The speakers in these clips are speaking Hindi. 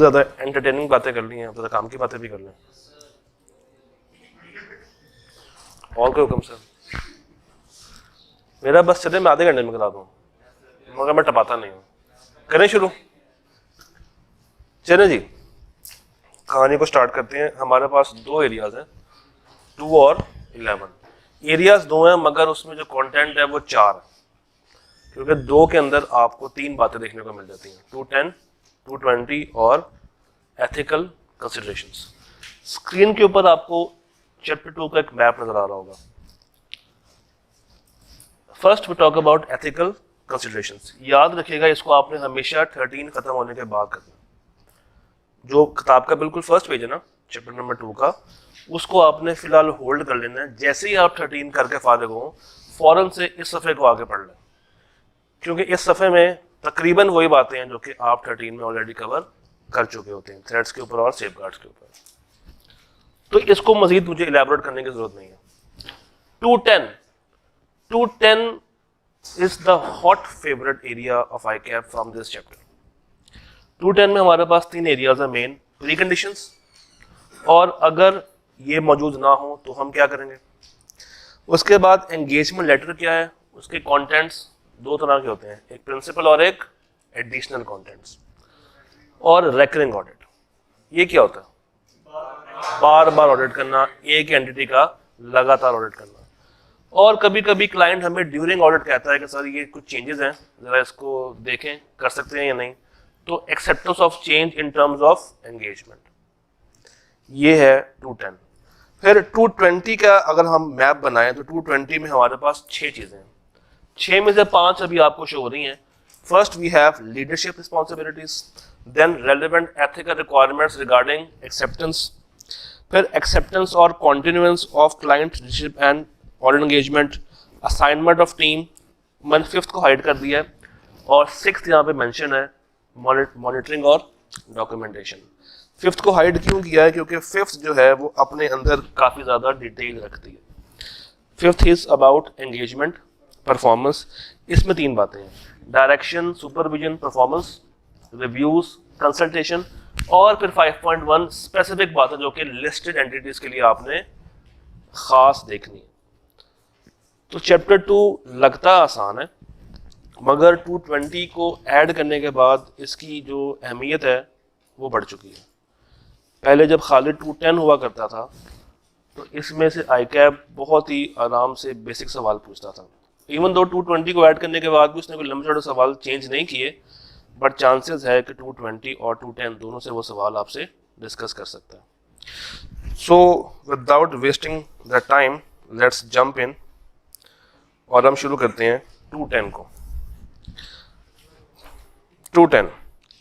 ज़्यादा एंटरटेनिंग बातें कर ली हैं, ज़्यादा काम की बातें भी कर लें। और कोई हुक्म सर? मेरा बस चले, मैं आधे घंटे में करा दूँ, मगर मैं टपाता नहीं हूँ। करें शुरू? चलें जी, कहानी को स्टार्ट करते हैं। हमारे पास दो एरियाज हैं, 2 और 11। एरियाज 2 हैं मगर उसमें जो कंटेंट है वो 4 है, क्योंकि 2 के अंदर आपको 3 बातें देखने को मिल जाती हैं, 210, 220 और एथिकल कंसिडरेशंस। स्क्रीन के ऊपर आपको चैप्टर 2 का एक मैप नजर आ रहा होगा। First we talk about ethical considerations. याद रखिएगा, इसको आपने हमेशा 13 खत्म होने के बाद करना। जो किताब का बिल्कुल फर्स्ट पेज है ना, चैप्टर नंबर 2 का, उसको आपने फिलहाल होल्ड कर लेना है। जैसे ही आप 13 करके फारिग हो, फौरन से इस सफ़े को आगे पढ़ लें, क्योंकि इस सफ़े में तकरीबन वही बातें हैं जो कि आप 13 में ऑलरेडी कवर कर चुके होते हैं, थ्रेड्स के ऊपर और सेफगार्ड्स के ऊपर। तो इसको मजीद मुझे इलेबोरेट करने की जरूरत नहीं है। 210 is the hot favorite area of ICAP from this chapter. 210 में हमारे पास 3 एरियाज हैं मेन, प्री कंडीशंस, और अगर ये मौजूद ना हो तो हम क्या करेंगे। उसके बाद एंगेजमेंट लेटर क्या है, उसके कंटेंट्स 2 तरह के होते हैं, एक प्रिंसिपल और एक एडिशनल कंटेंट्स। और रेकरिंग ऑडिट, ये क्या होता है? बार बार ऑडिट करना, एक एंटिटी का लगातार ऑडिट करना। और कभी कभी क्लाइंट हमें ड्यूरिंग ऑडिट कहता है कि सर ये कुछ चेंजेस हैं, जरा इसको देखें, कर सकते हैं या नहीं। तो acceptance of change in terms of engagement, ये है 210। फिर 220 का अगर हम मैप बनाएं तो 220 में हमारे पास 6 चीजें हैं। 6 में से 5 अभी आपको शो हो रही हैं। First we have leadership responsibilities, then relevant ethical requirements regarding acceptance, फिर एक्सेप्टेंस और continuance of client relationship and audit engagement, assignment of team. मैंने 5th को हाइड कर दिया है, और 6th यहाँ पे मेंशन है, मॉनिटरिंग और डॉक्यूमेंटेशन। 5th को हाइड क्यों किया है? क्योंकि 5th जो है वो अपने अंदर काफ़ी ज़्यादा डिटेल रखती है। 5th is about engagement, performance. इसमें 3 बातें हैं, direction, supervision, performance, reviews, consultation, और फिर 5.1 स्पेसिफिक बातें जो कि लिस्टेड एंटिटीज के लिए आपने खास देखनी है। तो चैप्टर 2 लगता आसान है, मगर 220 को ऐड करने के बाद इसकी जो अहमियत है वो बढ़ चुकी है। पहले जब खाली 210 हुआ करता था तो इसमें से आईकैप बहुत ही आराम से बेसिक सवाल पूछता था। इवन दो 220 को ऐड करने के बाद भी उसने कोई लंबे चौड़े सवाल चेंज नहीं किए, बट चांसेस है कि 220 और 210 दोनों से वो सवाल आपसे डिस्कस कर सकता है। So without wasting the time let's jump in, और हम शुरू करते हैं 210 को। 210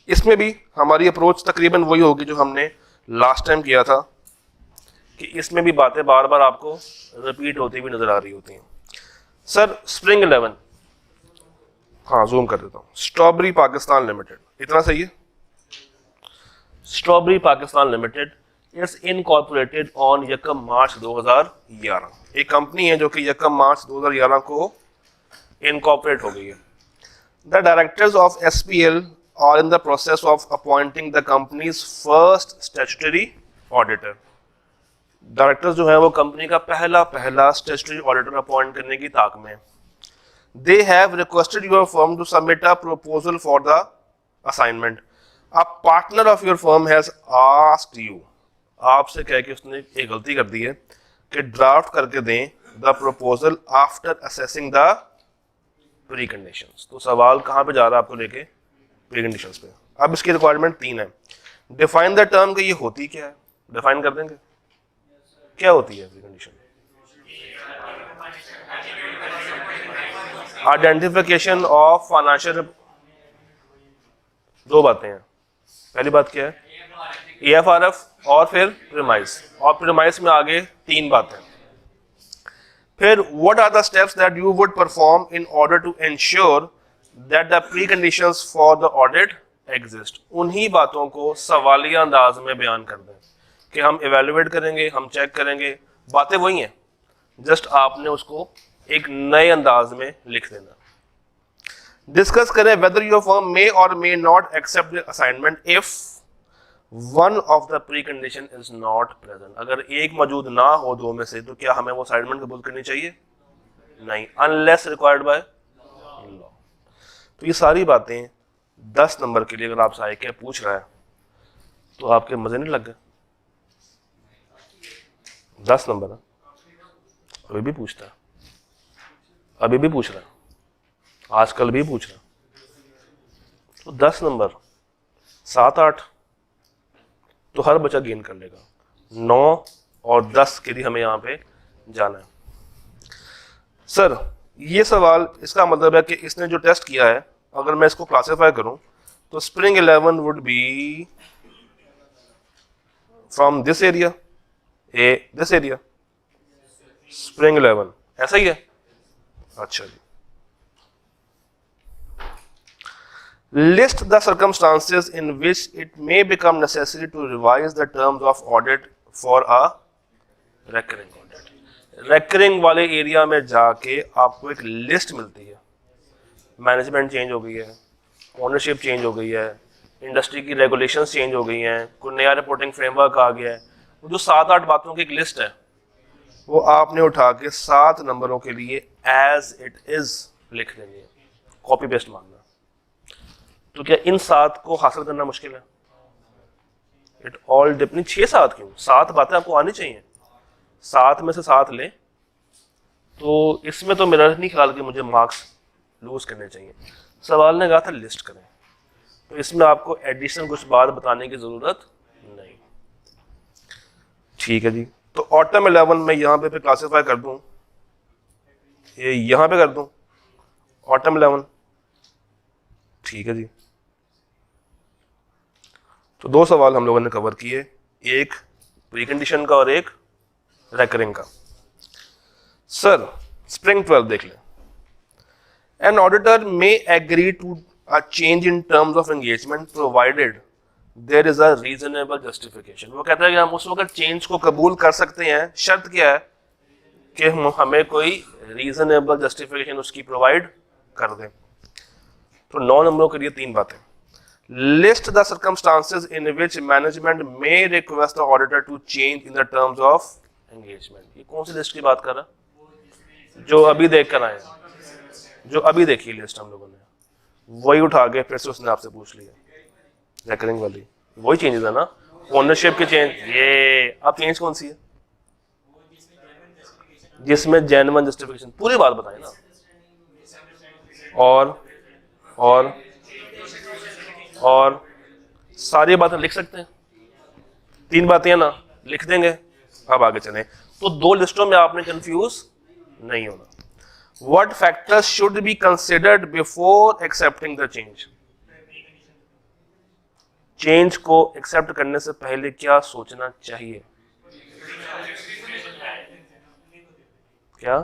इसमें भी हमारी अप्रोच तकरीबन वही होगी जो हमने लास्ट टाइम किया था, कि इसमें भी बातें बार बार आपको रिपीट होती हुई नजर आ रही होती हैं। सर स्प्रिंग 11, हाँ जूम कर देता हूँ, स्ट्रॉबेरी पाकिस्तान लिमिटेड, इतना सही है। Strawberry Pakistan limited is incorporated on 1 मार्च 2011। एक कंपनी है जो कि 1 मार्च 2011 को इनकॉर्पोरेट हो गई है। The directors of SPL are in the process of appointing the company's first statutory auditor. Directors जो है वो कंपनी का पहला स्टैट्यूटरी ऑडिटर अपॉइंट करने की ताक में। They have requested your firm to submit a proposal for the assignment. A partner of your firm has asked you, आपसे कह के उसने एक गलती कर दी है कि ड्राफ्ट करके दें the proposal after assessing the preconditions। तो सवाल कहाँ पे जा रहा है आपको लेके? प्रीकंडीशंस पे। अब इसकी रिक्वायरमेंट 3 है। डिफाइन द टर्म कि ये होती क्या है, डिफाइन कर देंगे क्या होती है प्रीकंडीशन? आइडेंटिफिकेशन ऑफ फाइनेंशियल, 2 बातें हैं। पहली बात क्या है? AFRF और फिर प्रीमाइस, और प्रीमाइस में आगे 3 बातें। फिर what are the steps that you would perform in order to ensure that the preconditions for the audit exist। उन्हीं बातों को सवालिया अंदाज में बयान कर दें कि हम इवेल्युएट करेंगे, हम चेक करेंगे, बातें वही हैं, जस्ट आपने उसको एक नए अंदाज में लिख देना। डिस्कस करें whether your firm may or may not accept the assignment if one of the pre condition is not present, अगर एक मौजूद ना हो दो में से, तो क्या हमें वो असाइनमेंट कबूल करनी चाहिए? नहीं, अनलेस रिक्वायर्ड बाय लॉ। तो ये सारी बातें 10 नंबर के लिए अगर आपसे आए क्या पूछ रहा है तो आपके मजे नहीं लग गए? 10 नंबर है, अभी भी पूछता है, अभी भी पूछ रहा है, आजकल भी पूछ रहा है। तो 10 नंबर 7-8 तो हर बच्चा गेन कर लेगा। 9 और 10 के लिए हमें यहाँ पे जाना है। सर ये सवाल, इसका मतलब है कि इसने जो टेस्ट किया है, अगर मैं इसको क्लासिफाई करूं तो spring 11 would be from this area, a this area, spring 11 ऐसा ही है। अच्छा जी, list the circumstances in which it may become necessary to revise the terms of audit for a recurring audit. Recurring वाले एरिया में जाके आपको एक लिस्ट मिलती है, मैनेजमेंट चेंज हो गई है, ओनरशिप चेंज हो गई है, इंडस्ट्री की रेगुलेशंस चेंज हो गई हैं, कोई नया रिपोर्टिंग फ्रेमवर्क आ गया है, वो जो 7-8 बातों की एक लिस्ट है वो आपने उठा के 7 नंबरों के लिए एज इट इज लिख देनी है, कॉपी पेस्ट मारना। तो क्या इन 7 को हासिल करना मुश्किल है? It all depend. 6-7 क्यों, 7 बातें आपको आनी चाहिए, 7 में से 7 ले, तो इसमें तो मेरा नहीं ख्याल कि मुझे मार्क्स लूज करने चाहिए। सवाल ने कहा था लिस्ट करें, तो इसमें आपको एडिशनल कुछ बात बताने की जरूरत नहीं। ठीक है जी, तो ऑटम 11 में यहाँ पे क्लासिफाई कर दूं, ये यहाँ पे कर दूं ऑटम 11। ठीक है जी, तो 2 सवाल हम लोगों ने कवर किए, एक प्री कंडीशन का और एक रेकरिंग का। सर स्प्रिंग 12 देख लें। An auditor may agree to a change in terms of engagement provided there is a reasonable justification. वो कहता है कि हम उस वक्त चेंज को कबूल कर सकते हैं, शर्त क्या है कि हमें कोई रीजनेबल जस्टिफिकेशन उसकी प्रोवाइड कर दें। तो 9 नंबरों के लिए 3 बातें। List the circumstances in which management may request the auditor to change in the terms of engagement. ये कौन सी लिस्ट की बात कर रहा है? जो अभी देख कर आए, जो अभी देखी लिस्ट हम लोगों ने, वही उठा के फिर से उसने आपसे पूछ लिया, रेकरिंग वाली वही चेंजेस है ना, ओनरशिप के चेंज। ये अब चेंज कौन सी है? जिसमें जेन्युइन जस्टिफिकेशन, पूरी बात बताए ना, और सारी बातें लिख सकते हैं, 3 बातें ना लिख देंगे। अब आगे चलें, तो 2 लिस्टों में आपने कंफ्यूज नहीं होना। What factors should be considered before accepting the change? Change को एक्सेप्ट करने से पहले क्या सोचना चाहिए? क्या?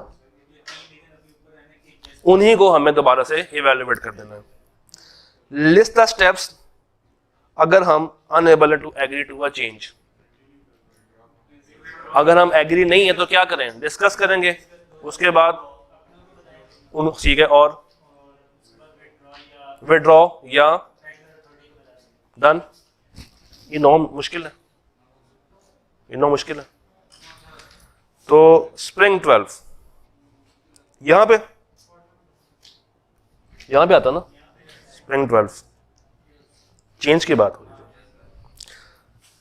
उन्हीं को हमें दोबारा से इवेल्युएट कर देना है। लिस्ट द स्टेप्स अगर हम unable to agree to a change. अगर हम एग्री नहीं है तो क्या करें? डिस्कस करेंगे, उसके बाद ठीक है, और विड्रॉ या डन। ये 9 मुश्किल है, ये 9 मुश्किल है। तो स्प्रिंग 12 यहां पे आता ना, स्प्रिंग 12 चेंज की बात हो रही है।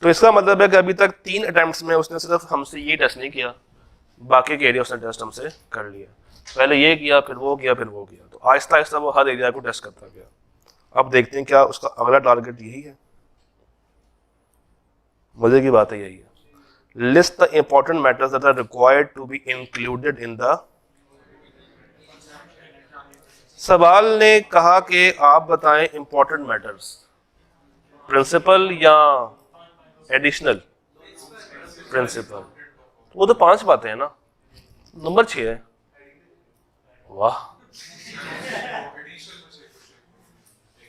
तो इसका मतलब है कि अभी तक 3 अटेम्प्ट्स में उसने सिर्फ हमसे ये टेस्ट नहीं किया, बाकी के एरिया उसने टेस्ट हमसे कर लिया। पहले ये किया, फिर वो किया, फिर वो किया, तो आहिस्ता आहिस्ता वो हर एरिया को टेस्ट करता गया। अब देखते हैं क्या उसका अगला टारगेट यही है। मजे की बात है यही है। List the important matters that are required to be included in the. सवाल ने कहा कि आप बताएं इंपॉर्टेंट मैटर्स, प्रिंसिपल या एडिशनल? प्रिंसिपल। वो तो 5 बातें हैं ना, नंबर 6 है। वाह,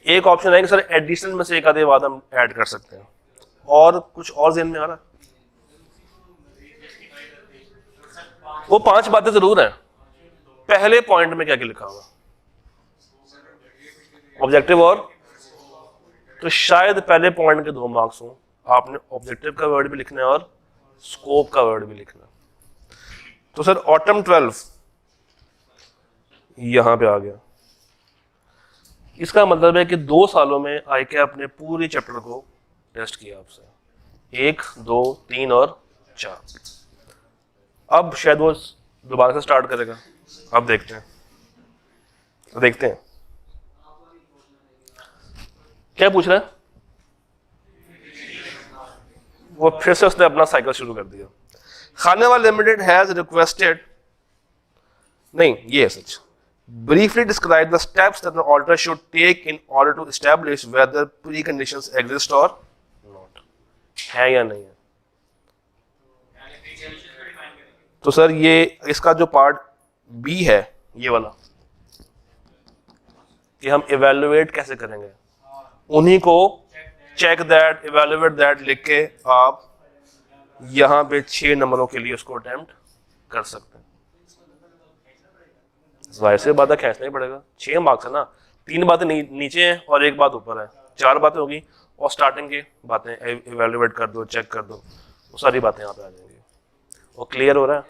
एक ऑप्शन है कि सर एडिशनल में से एक आधे बात हम ऐड कर सकते हैं, और कुछ और ज़हन में आ रहा है? वो 5 बातें जरूर हैं। पहले पॉइंट में क्या क्या लिखा हुआ? ऑब्जेक्टिव और, तो शायद पहले पॉइंट के 2 मार्क्स हों, आपने ऑब्जेक्टिव का वर्ड भी लिखना है और स्कोप का वर्ड भी लिखना है। तो सर ऑटम 12 यहां पे आ गया। इसका मतलब है कि 2 सालों में ICAP अपने पूरे चैप्टर को टेस्ट किया आपसे, 1, 2, 3 और 4। अब शायद वो दोबारा से स्टार्ट करेगा। अब देखते हैं क्या पूछ रहा है। वो फिर से उसने अपना साइकिल शुरू कर दिया। खानेवाल लिमिटेड हैज रिक्वेस्टेड, नहीं ये है सच, briefly describe the steps that the auditor should take in order to establish whether preconditions exist or not, है या नहीं है। तो सर ये इसका जो पार्ट बी है ये वाला कि हम इवेलुएट कैसे करेंगे, उन्हीं को चेक दैट, इवेलुएट दैट लिख के आप यहां पे 6 नंबरों के लिए उसको अटेम्प्ट कर सकते हैं। जाहिर सी बात है खींचना ही पड़ेगा, 6 मार्क्स है ना, 3 बातें नीचे हैं और 1 बात ऊपर है, 4 बातें होगी और स्टार्टिंग की बातें इवेलुएट कर दो, चेक कर दो, वो सारी बातें यहाँ पे आ जाएंगी। वो क्लियर हो रहा है।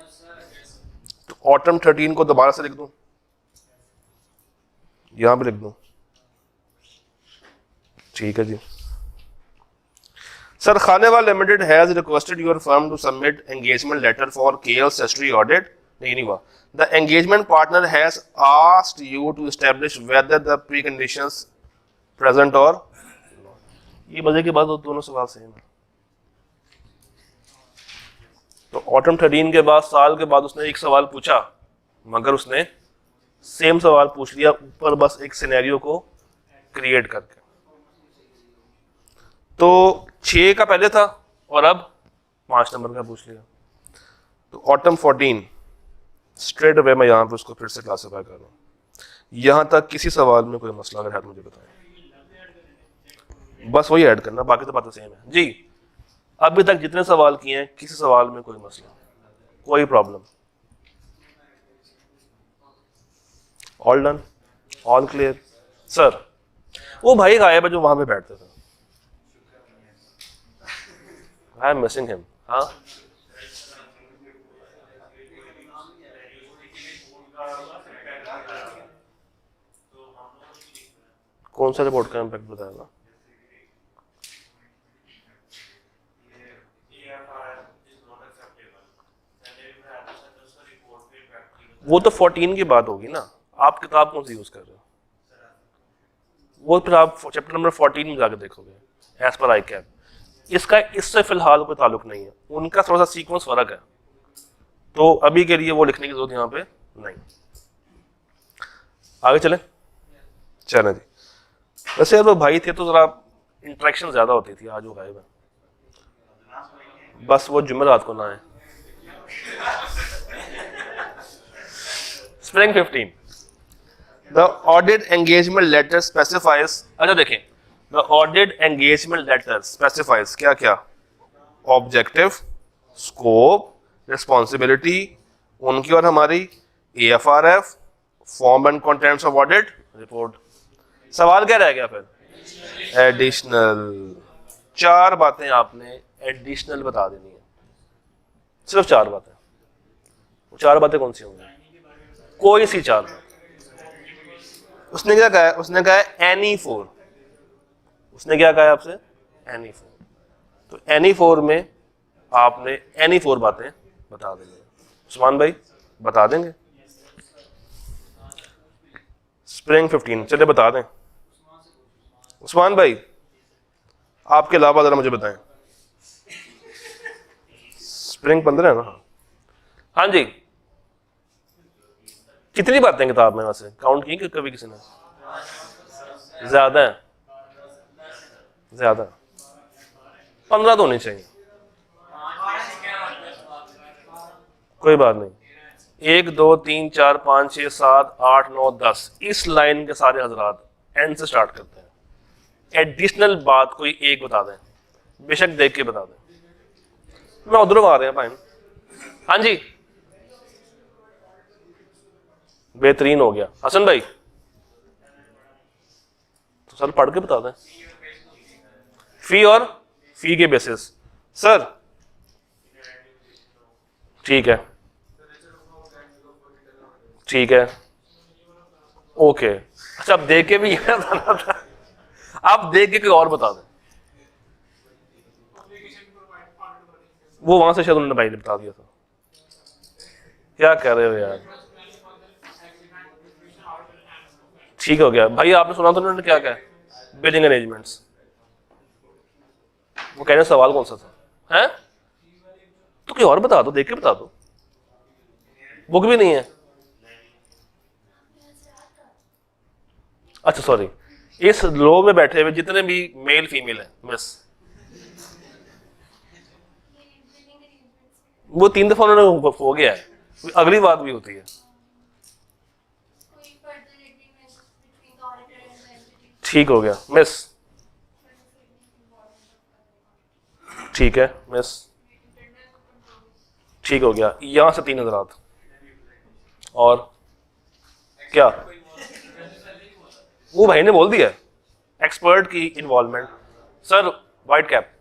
तो ऑटम 13 को दोबारा से लिख दूं, यहां पे लिख दूं, ठीक है जी। Sir Khanewal limited has requested your firm to submit engagement letter for KL statutory audit, नहीं हुआ। The engagement partner has asked you to establish whether the preconditions present or not. ये मजे की बात, दोनों सवाल सेम है। तो ऑटम 13 के बाद साल के बाद उसने एक सवाल पूछा, मगर उसने सेम सवाल पूछ लिया ऊपर, बस एक सिनेरियो को क्रिएट करके। तो 6 का पहले था और अब 5 नंबर का पूछ लिया। तो ऑटम 14 स्ट्रेट अवे मैं यहाँ पे उसको फिर से क्लासिफाई कर रहा हूँ। यहाँ तक किसी सवाल में कोई मसला अगर है तो मुझे बताएं, बस वही ऐड करना, बाकी तो बातें सेम है जी। अभी तक जितने सवाल किए हैं किसी सवाल में कोई मसला, कोई problem, all done, all clear. Sir वो भाई गायब है जो वहां पे बैठते थे, आई एम मिसिंग हिम। हाँ कौन सा रिपोर्ट का इम्पैक्ट बताएगा? वो तो 14 की बात होगी ना, आप किताब कौन सी यूज कर रहे हो, वो फिर आप चैप्टर नंबर 14 में जाकर देखोगे एज पर ICAP। इसका इससे फिलहाल कोई ताल्लुक नहीं है, उनका थोड़ा सा सीक्वेंस फर्क है, तो अभी के लिए वो लिखने की जरूरत यहाँ पे नहीं। आगे चले जी। वैसे तो भाई थे तो जरा इंटरेक्शन ज्यादा होती थी, आज वो गायब है, बस वो जुमेरात को ना है। Spring 15 the audit engagement letter specifies, अच्छा देखें, the audit engagement letter specifies क्या क्या, ऑब्जेक्टिव, स्कोप, रिस्पॉन्सिबिलिटी उनकी और हमारी, AFRF, form and contents of audit report. सवाल क्या रह गया फिर? एडिशनल। 4 बातें आपने एडिशनल बता देनी है, सिर्फ 4 बातें। 4 बातें कौन सी होंगी? कोई सी 4 बातें। उसने क्या कहा है? उसने कहा है एनी 4। उसने क्या कहा है आपसे? एनी 4। तो एनी 4 में आपने एनी 4 बातें बता देंगे। उस्मान भाई बता देंगे? स्प्रिंग 15 चले बता दें। उस्मान भाई आपके अलावा जरा मुझे बताएं। स्प्रिंग 15 है ना? हाँ जी। कितनी बातें किताब में वैसे काउंट की कि कभी किसी ने? ज्यादा है, ज्यादा 15 तो होनी चाहिए। कोई बात नहीं, 1 2 3 4 5 6 7 8 9 10 इस लाइन के सारे हजरात एंड से स्टार्ट करते हैं। एडिशनल बात कोई एक बता दें, बेशक देख के बता दें। मैं उधर आ रहे हैं भाई। हाँ जी बेहतरीन हो गया हसन भाई, तो सर पढ़ के बता दें। फी और फी के बेसिस। सर ठीक है, ठीक है, ओके। अच्छा आप देख के भी ये बताना था, आप देख के कोई और बता दें। वो वहां से शायद उन्होंने भाई ने बता दिया था। क्या कह रहे हो यार, ठीक हो गया भाई। आपने सुना था उन्होंने क्या कहा, बिलिंग अरेंजमेंट्स। वो कह रहे हैं सवाल कौन सा था, हैं? तो कोई और बता दो, देख के बता दो। बुक भी नहीं है, अच्छा सॉरी। इस रो में बैठे हुए जितने भी मेल फीमेल हैं मिस, वो 3 दफा उन्होंने हो गया है, अगली बात भी होती है। ठीक हो गया मिस, ठीक है मिस, ठीक हो गया। यहां से 3 हज़रात और क्या, वो भाई ने बोल दिया एक्सपर्ट की इन्वॉल्वमेंट। सर वाइट कैप,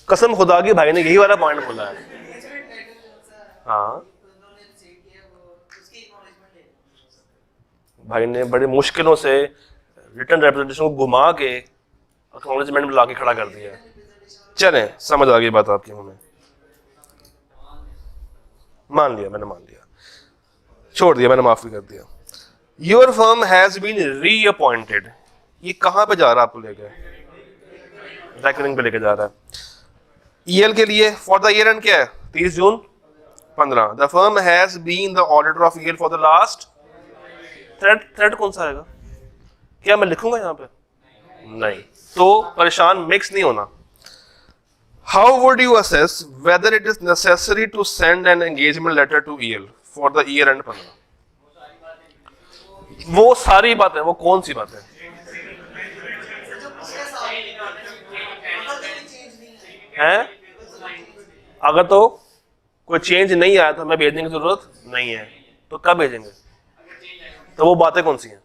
कसम खुदा की भाई ने यही वाला पॉइंट बोला है। हाँ भाई ने बड़े मुश्किलों से रिटर्न रिप्रेजेंटेशन को घुमा के एक्नॉलेजमेंट में लाके खड़ा कर दिया। चलें समझ आ गई बात आपकी, हमें मान लिया, मैंने मान लिया, छोड़ दिया, मैंने माफी कर दिया। Your firm has been reappointed, ये कहां पे जा रहा है आपको लेके, रेकनिंग पे लेके जा रहा है। ईएल के लिए फॉर द ईयर एंड क्या है 30 जून 15। The firm has been the auditor of EL for the last, थ्रेड कौन सा आएगा, क्या मैं लिखूंगा यहाँ पे, नहीं, तो परेशान मिक्स नहीं होना। How would you assess whether it is necessary to send an engagement letter to EL for the year end 15? वो सारी बातें, वो कौन सी बातें हैं? अगर तो कोई चेंज नहीं आया तो हमें भेजने की जरूरत नहीं है, तो कब भेजेंगे? तो वो बातें कौन सी हैं?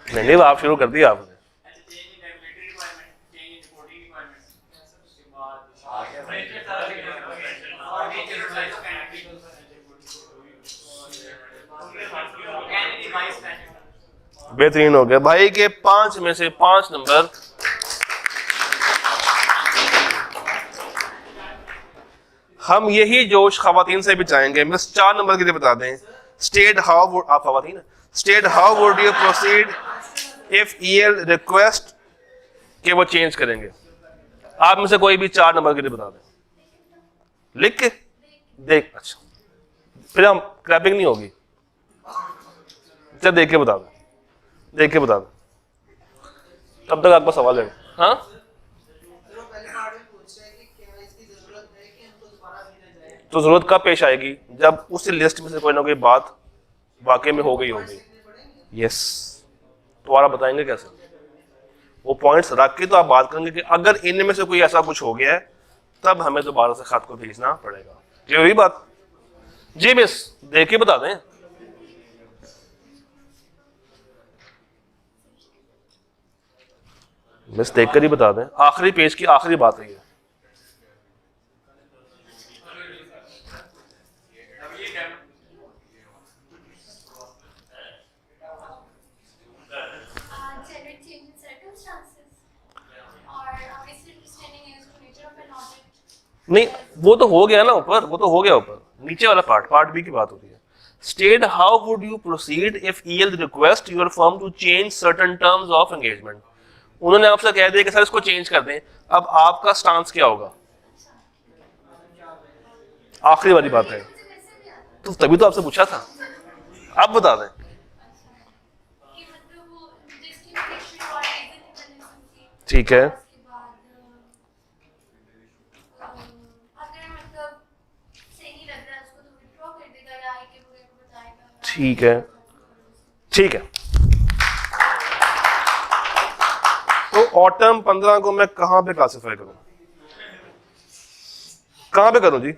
नहीं नहीं, आप शुरू कर दिया आपने। बेहतरीन हो गया भाई के 5 में से 5 नंबर। हम यही जोश खवातीन से भी चाहेंगे। बस 4 नंबर के लिए बता दें। स्टेट हाउ वुड, आप खवातीन, state how would you proceed if EL request कि वो चेंज करेंगे। आप में से कोई भी 4 नंबर के लिए बता दें, लिख के देख। अच्छा फिर हम क्रैपिंग नहीं होगी, चल देख के बता दें, देख के बता दें, तब तक आपका सवाल है। हाँ तो जरूरत कब पेश आएगी? जब उस लिस्ट में से कोई ना कोई बात वाकई में हो गई होगी। यस, दोबारा बताएंगे कैसे, वो पॉइंट्स रख के तो आप बात करेंगे कि अगर इनमें से कोई ऐसा कुछ हो गया है तब हमें दोबारा से खत को भेजना पड़ेगा। ये हुई बात? जी मिस, देख के बता दें। मिस देख कर ही बता दें, आखिरी पेज की आखिरी बात है ये। नहीं वो तो हो गया ना ऊपर, वो तो हो गया ऊपर, नीचे वाला पार्ट बी की बात हो रही है। State how would you proceed if EL request your firm to change certain terms of engagement. उन्होंने आपसे कह दिया कि सर इसको चेंज कर दें, अब आपका स्टांस क्या होगा? आखिरी वाली बात है, तो तभी तो आपसे पूछा था, आप बता दें। ठीक है, ठीक है, ठीक है। तो ऑटम 15 को मैं कहां पे क्लासिफाई करूं? कहां पे करूं जी?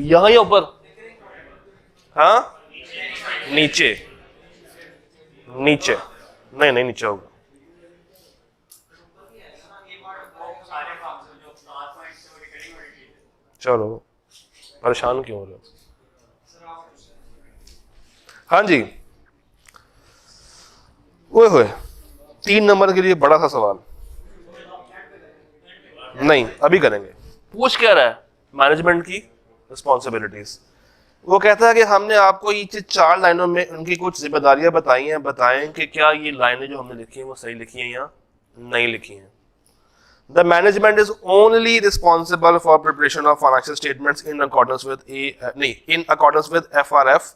यहां या ऊपर? हाँ नीचे नीचे नहीं नहीं नीचे होगा। चलो परेशान क्यों हो रहे हो? हाँ जी, ओए होए 3 नंबर के लिए बड़ा सा सवाल। नहीं अभी करेंगे। पूछ क्या रहा है? मैनेजमेंट की रिस्पॉन्सिबिलिटीज। वो कहता है कि हमने आपको ये 4 लाइनों में उनकी कुछ जिम्मेदारियां बताई हैं, बताएं कि क्या ये लाइनें जो हमने लिखी हैं वो सही लिखी हैं या नहीं लिखी हैं। The management is only responsible for preparation of financial statements in accordance with FRF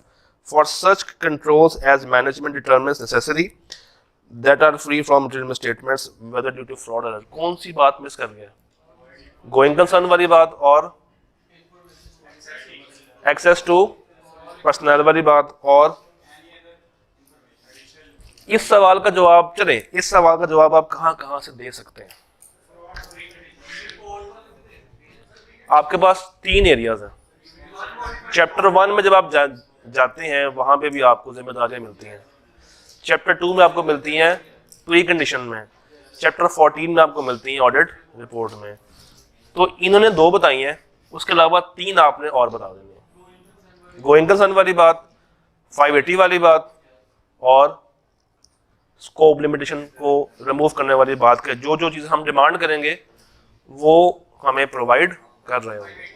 for such controls as management determines necessary that are free from material misstatements whether due to fraud or error। कौन सी बात मिस कर गया? गोइंग कंसर्न वाली बात और एक्सेस टू पर्सनल वाली बात। और इस सवाल का जवाब, चले इस सवाल का जवाब आप कहां से दे सकते हैं? आपके पास 3 एरियाज हैं। चैप्टर 1 में जब आप जाते हैं वहां पे भी आपको जिम्मेदारियां मिलती हैं। चैप्टर 2 में आपको मिलती हैं प्री कंडीशन में। चैप्टर 14 में आपको मिलती हैं ऑडिट रिपोर्ट में। तो इन्होंने 2 बताई हैं, उसके अलावा 3 आपने और बता देनी है। गोइंग कंसर्न वाली बात, 580 वाली बात और स्कोप लिमिटेशन को रिमूव करने वाली बात के जो जो चीज़ें हम डिमांड करेंगे वो हमें प्रोवाइड कर रहे होंगे।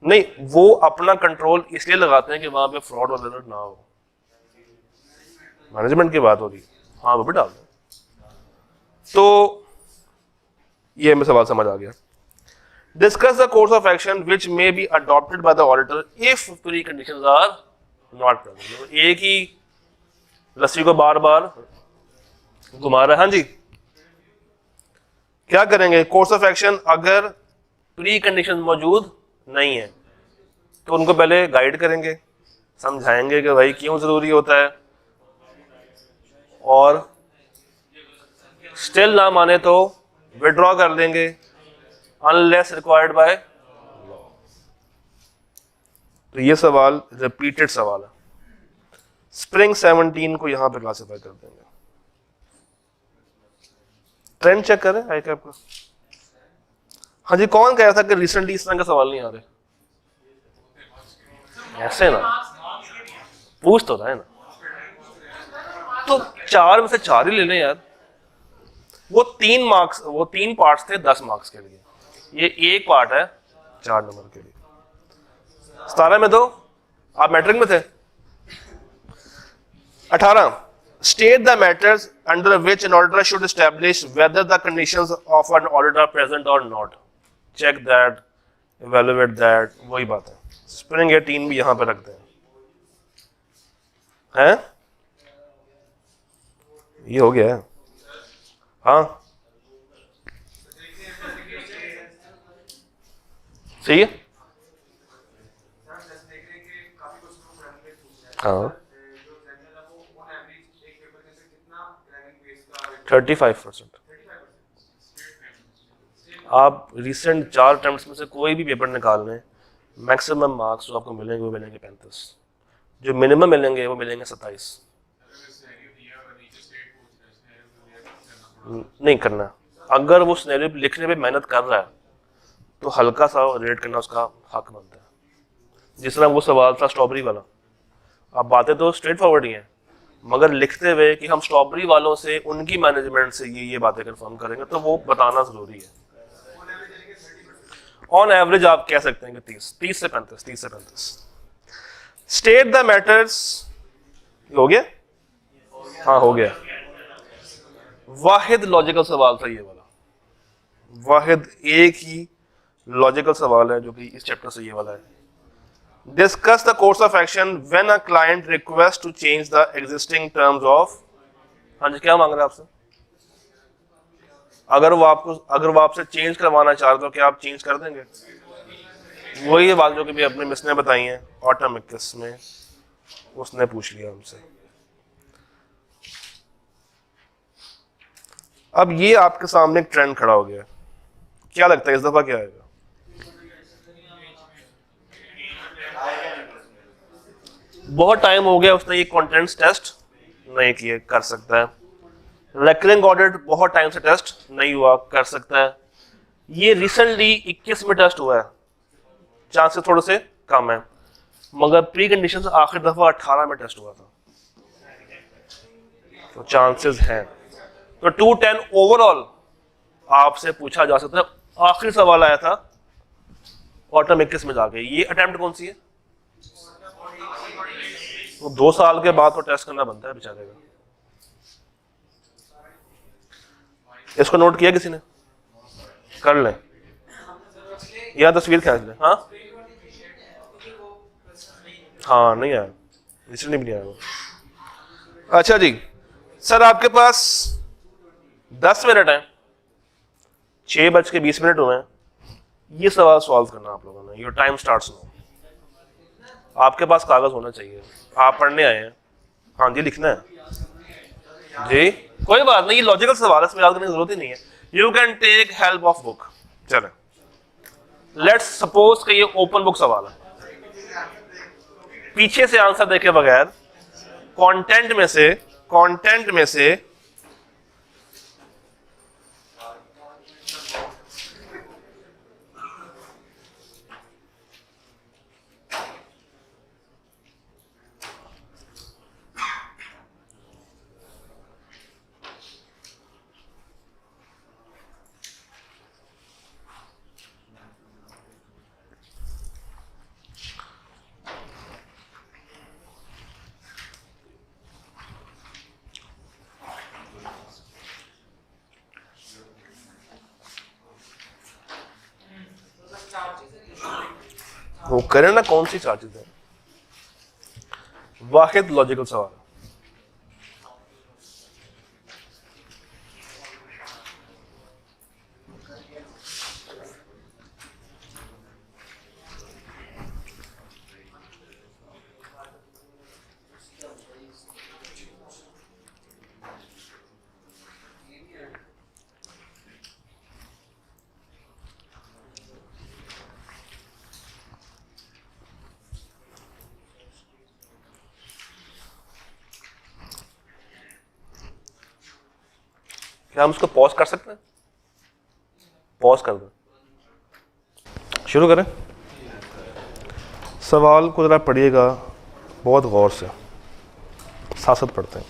नहीं, वो अपना कंट्रोल इसलिए लगाते हैं कि वहां पे फ्रॉड वगैरह ना हो। मैनेजमेंट की बात हो रही, हाँ वो भी डाल दें। तो ये हमें सवाल समझ आ गया। Discuss the course of action which may be adopted by the auditor if pre conditions are not present. एक ही रस्सी को बार बार घुमा रहा है। हाँ जी, क्या करेंगे? कोर्स ऑफ एक्शन अगर प्री कंडीशन मौजूद नहीं है तो उनको पहले गाइड करेंगे, समझाएंगे कि भाई क्यों जरूरी होता है, और स्टिल ना माने तो विड्रॉ कर देंगे अनलेस रिक्वायर्ड बाय लॉ। तो ये सवाल रिपीटेड सवाल है। स्प्रिंग 17 को यहां पे क्लासिफाई कर देंगे। ट्रेंड चेक करें आई कैप का। हाँ जी, कौन कह रहा था कि रिसेंटली इस तरह का सवाल नहीं आ रहे? ऐसे ना पूछ तो रहा है ना, तो 4 में से 4 ही ले लें यार। वो 3 मार्क्स, वो 3 पार्ट्स थे 10 मार्क्स के लिए, ये एक पार्ट है 4 नंबर के लिए। 17 में तो आप मैट्रिक में थे। 18 state the matters under which an auditor should establish whether the conditions of an audit are present or not, check that, evaluate that। वही बात है। स्प्रिंग 18 भी यहां पे रखते हैं। ये हो गया है। हाँ सही है। हाँ 35%। आप रिसेंट 4 अटेम्प्ट्स में से कोई भी पेपर निकाल लें, मैक्सिमम मार्क्स जो आपको मिलेंगे वो मिलेंगे 35, जो मिनिमम मिलेंगे वो मिलेंगे 27। नहीं करना। अगर वो सिनेरियो लिखने पे मेहनत कर रहा है तो हल्का सा रेट करना उसका हक बनता है। जिस तरह वो सवाल था स्ट्रॉबेरी वाला, अब बातें तो स्ट्रेट फॉरवर्ड ही हैं, मगर लिखते हुए कि हम स्ट्रॉबेरी वालों से उनकी मैनेजमेंट से ये बातें कंफर्म करेंगे तो वो बताना जरूरी है। ऑन एवरेज आप कह सकते हैं कि 30 से 35। State the matters. हो गया? हाँ हो गया। वाहिद लॉजिकल सवाल था ये वाला, वाहिद एक ही लॉजिकल सवाल है जो कि इस चैप्टर से ये वाला है। Discuss the course of action when a client request to change the existing terms of. हाँ जी, क्या मांग रहा है आपसे? अगर वो आपसे चेंज करवाना चाह रहे तो क्या आप चेंज कर देंगे? वही बात जो कि भी अपने मिस ने बताई है ऑटोमिक्स में, उसने पूछ लिया हमसे। अब ये आपके सामने एक ट्रेंड खड़ा हो गया, क्या लगता है इस दफा क्या आएगा? बहुत टाइम हो गया उसने ये कंटेंट्स टेस्ट नहीं किए, कर सकता है। रिकरिंग ऑडिट बहुत टाइम से टेस्ट नहीं हुआ, कर सकता है। ये रिसेंटली 21 में टेस्ट हुआ है, चांसेस थोड़े से कम है, मगर प्री कंडीशन आखिरी दफा 18 में टेस्ट हुआ था, तो चांसेस हैं। तो 210 ओवरऑल आपसे पूछा जा सकता है। आखिरी सवाल आया था ऑटम 21 में जाके, ये अटेम्प्ट कौन सी है? तो 2 साल के बाद तो टेस्ट करना बनता है बेचारे का। इसको नोट किया किसी ने? कर लें या तस्वीर खींच लें। हाँ हाँ, नहीं आया, इसलिए नहीं आया। अच्छा जी सर, आपके पास 10 मिनट है, 6:20 हुए हैं। ये सवाल सॉल्व करना आप लोगों ने। Your time starts now. आपके पास कागज होना चाहिए, आप पढ़ने आए हैं। हाँ जी, लिखना है जी, कोई बात नहीं, ये लॉजिकल सवाल है, इसमें याद करने की जरूरत ही नहीं है। You can take help of book. चले, लेट्स सपोज कि ये ओपन बुक सवाल है, पीछे से आंसर देखे बगैर कंटेंट में से वो करें ना, कौन सी चार्जेस है? वाहिद लॉजिकल सवाल। क्या हम उसको पॉज कर सकते हैं? पॉज कर दो, शुरू करें। सवाल को ज़रा पढ़िएगा बहुत गौर से, साथ साथ पढ़ते हैं।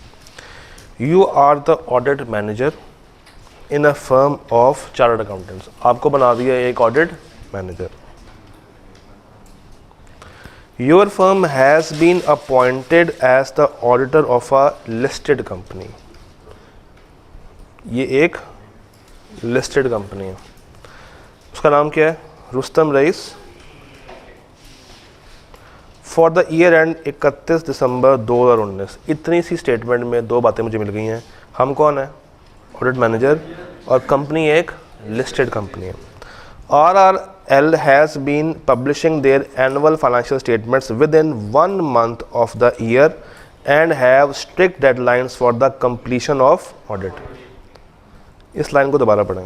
You are the audit manager in a firm of chartered accountants. आपको बना दिया एक audit manager. Your firm has been appointed as the auditor of a listed company. ये एक लिस्टेड कंपनी है, उसका नाम क्या है? Rustam Rais. For the year end 31 December 2019। इतनी सी स्टेटमेंट में 2 बातें मुझे मिल गई हैं। हम कौन है? ऑडिट मैनेजर, और कंपनी एक लिस्टेड कंपनी है। RRL has been publishing their annual financial statements with in 1 month of the year end have strict deadlines for the completion of audit. इस लाइन को दोबारा पढ़ें।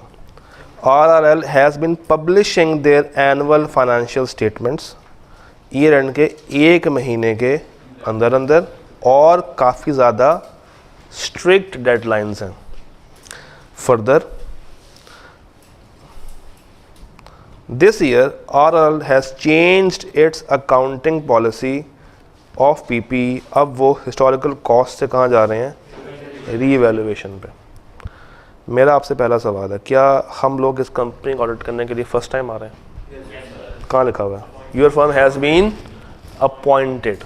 RRL has been publishing their annual financial statements, year end के 1 महीने के अंदर अंदर, और काफ़ी ज़्यादा स्ट्रिक्ट डेडलाइंस हैं। Further this year RRL has changed it's accounting policy of PP। अब वो हिस्टोरिकल कॉस्ट से कहाँ जा रहे हैं? रीवैल्यूएशन पे। मेरा आपसे पहला सवाल है, क्या हम लोग इस कंपनी को ऑडिट करने के लिए फर्स्ट टाइम आ रहे हैं? कहाँ लिखा हुआ है? Your firm has been appointed.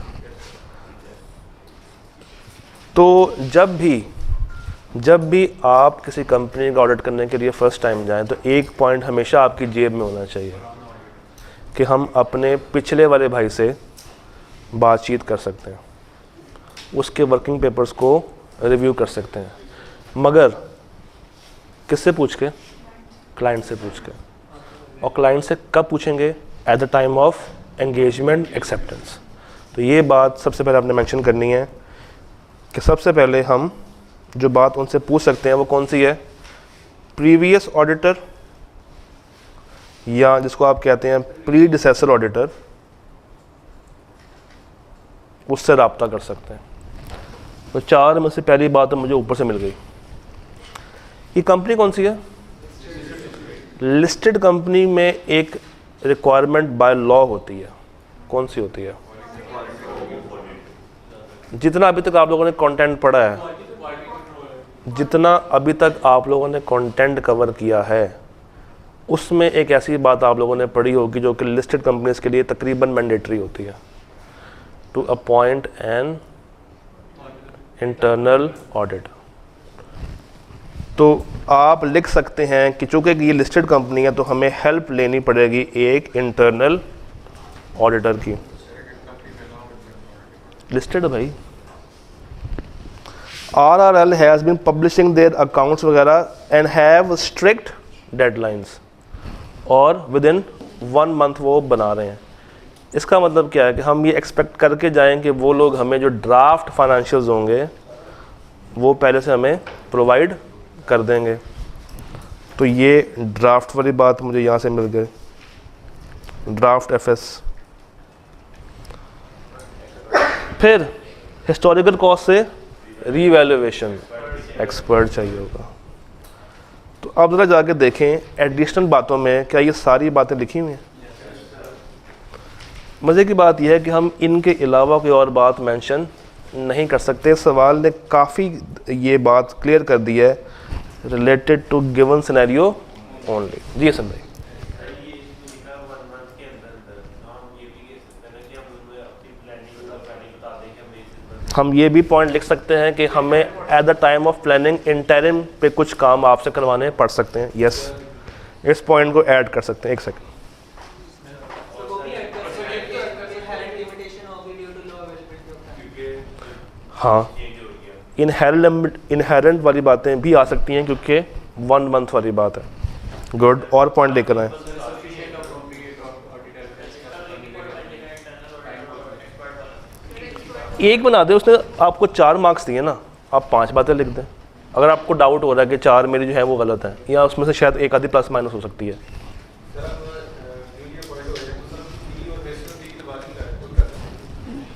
तो जब भी आप किसी कंपनी का ऑडिट करने के लिए फर्स्ट टाइम जाएं, तो एक पॉइंट हमेशा आपकी जेब में होना चाहिए कि हम अपने पिछले वाले भाई से बातचीत कर सकते हैं, उसके वर्किंग पेपर्स को रिव्यू कर सकते हैं, मगर किससे पूछ के? क्लाइंट से पूछ के। और क्लाइंट से कब पूछेंगे? At the time of engagement acceptance. तो ये बात सबसे पहले आपने मेंशन करनी है कि सबसे पहले हम जो बात उनसे पूछ सकते हैं वो कौन सी है? प्रीवियस ऑडिटर, या जिसको आप कहते हैं प्रीडिसेसर ऑडिटर, उससे रब्ता कर सकते हैं। तो 4 में से पहली बात तो मुझे ऊपर से मिल गई। ये कंपनी कौन सी है? लिस्टेड कंपनी में एक रिक्वायरमेंट बाय लॉ होती है, कौन सी होती है? जितना अभी तक आप लोगों ने कंटेंट पढ़ा है, जितना अभी तक आप लोगों ने कंटेंट कवर किया है, उसमें एक ऐसी बात आप लोगों ने पढ़ी होगी जो कि लिस्टेड कंपनीज के लिए तकरीबन मैंडेटरी होती है, to appoint an internal auditor. तो आप लिख सकते हैं कि चूंकि ये लिस्टेड कंपनी है तो हमें हेल्प लेनी पड़ेगी एक इंटरनल ऑडिटर की। लिस्टेड है भाई। RRL has been publishing their accounts वगैरह एंड हैव स्ट्रिक्ट डेडलाइंस, और विद इन 1 मंथ वो बना रहे हैं। इसका मतलब क्या है कि हम ये एक्सपेक्ट करके जाएं कि वो लोग हमें जो ड्राफ्ट फाइनेंशियल्स होंगे वो पहले से हमें प्रोवाइड कर देंगे। तो ये ड्राफ्ट वाली बात मुझे यहाँ से मिल गई, ड्राफ्ट FS। फिर हिस्टोरिकल कॉस्ट से रीवैल्यूएशन, एक्सपर्ट चाहिए होगा। तो अब ज़रा जाके देखें एडिशनल बातों में क्या ये सारी बातें लिखी हुई हैं। मज़े की बात यह है कि हम इनके अलावा कोई और बात मेंशन नहीं कर सकते। सवाल ने काफ़ी ये बात क्लियर कर दी है, related to given scenario only. जी हसन भाई। हम ये भी पॉइंट लिख सकते हैं कि हमें at the time of planning interim पे कुछ काम आपसे करवाने पड़ सकते हैं। यस, इस पॉइंट को ऐड कर सकते हैं। एक सेकंड। हाँ, इनहेरेंट वाली बातें भी आ सकती हैं क्योंकि 1 मंथ वाली बात है। गुड, और पॉइंट लेकर आए। एक बना दे, उसने आपको 4 मार्क्स दिए ना, आप 5 बातें लिख दें। अगर आपको डाउट हो रहा है कि 4 मेरी जो है वो गलत है, या उसमें से शायद एक आधी प्लस माइनस हो सकती है।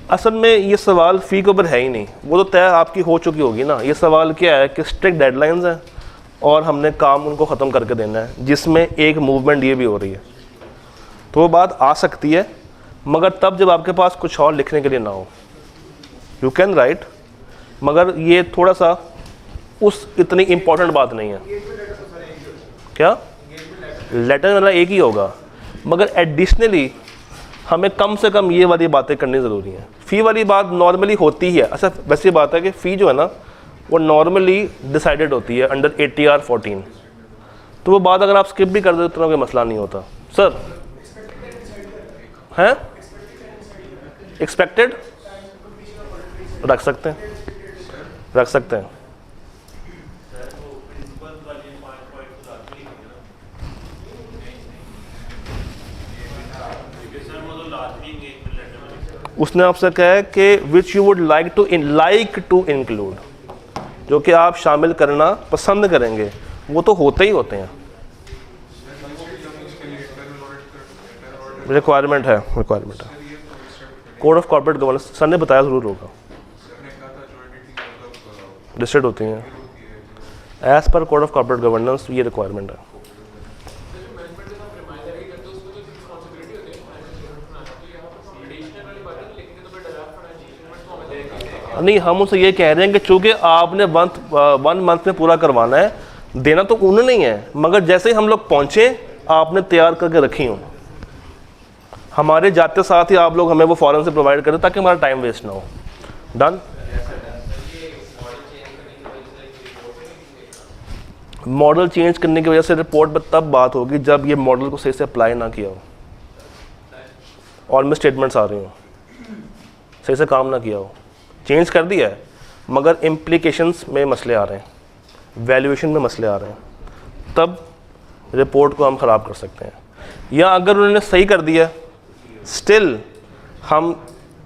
असल में ये सवाल फ़ी के ऊपर है ही नहीं, वो तो तय आपकी हो चुकी होगी ना। ये सवाल क्या है कि स्ट्रिक्ट डेडलाइंस हैं और हमने काम उनको ख़त्म करके देना है, जिसमें एक मूवमेंट ये भी हो रही है। तो वो बात आ सकती है, मगर तब जब आपके पास कुछ और लिखने के लिए ना हो। यू कैन राइट, मगर ये थोड़ा सा उस इतनी इम्पोर्टेंट बात नहीं है। क्या लेटर वाला एक ही होगा, मगर एडिशनली हमें कम से कम ये वाली बातें करनी ज़रूरी है। फ़ी वाली बात नॉर्मली होती है। अच्छा, वैसी बात है कि फ़ी जो है ना वो नॉर्मली डिसाइडेड होती है अंडर ATR 14। तो वो बात अगर आप स्किप भी कर दो तो कोई मसला नहीं होता। सर हैं एक्सपेक्टेड रख सकते हैं, रख सकते हैं। उसने आपसे कहा है कि which you would like to include, जो कि आप शामिल करना पसंद करेंगे, वो तो होते ही होते हैं। रिक्वायरमेंट है code of corporate governance. Sir ने बताया ज़रूर होगा, लिस्टेड होती हैं एज पर कोड ऑफ कॉर्पोरेट गवर्नेंस, ये रिक्वायरमेंट है। नहीं, हम उनसे ये कह रहे हैं कि चूँकि आपने 1 मंथ में पूरा करवाना है, देना तो उन्होंने नहीं है, मगर जैसे ही हम लोग पहुँचे आपने तैयार करके रखी हूँ, हमारे जाते साथ ही आप लोग हमें वो फ़ौरन से प्रोवाइड करें ताकि हमारा टाइम वेस्ट ना हो। डन। मॉडल चेंज करने की वजह से रिपोर्ट पर तब बात होगी जब ये मॉडल को सही से अप्लाई ना किया हो और मिस स्टेटमेंट्स आ रही हो, सही से काम ना किया हो। चेंज कर दिया है मगर इम्प्लीकेशंस में मसले आ रहे हैं, वैल्यूएशन में मसले आ रहे हैं, तब रिपोर्ट को हम ख़राब कर सकते हैं। या अगर उन्होंने सही कर दिया, स्टिल हम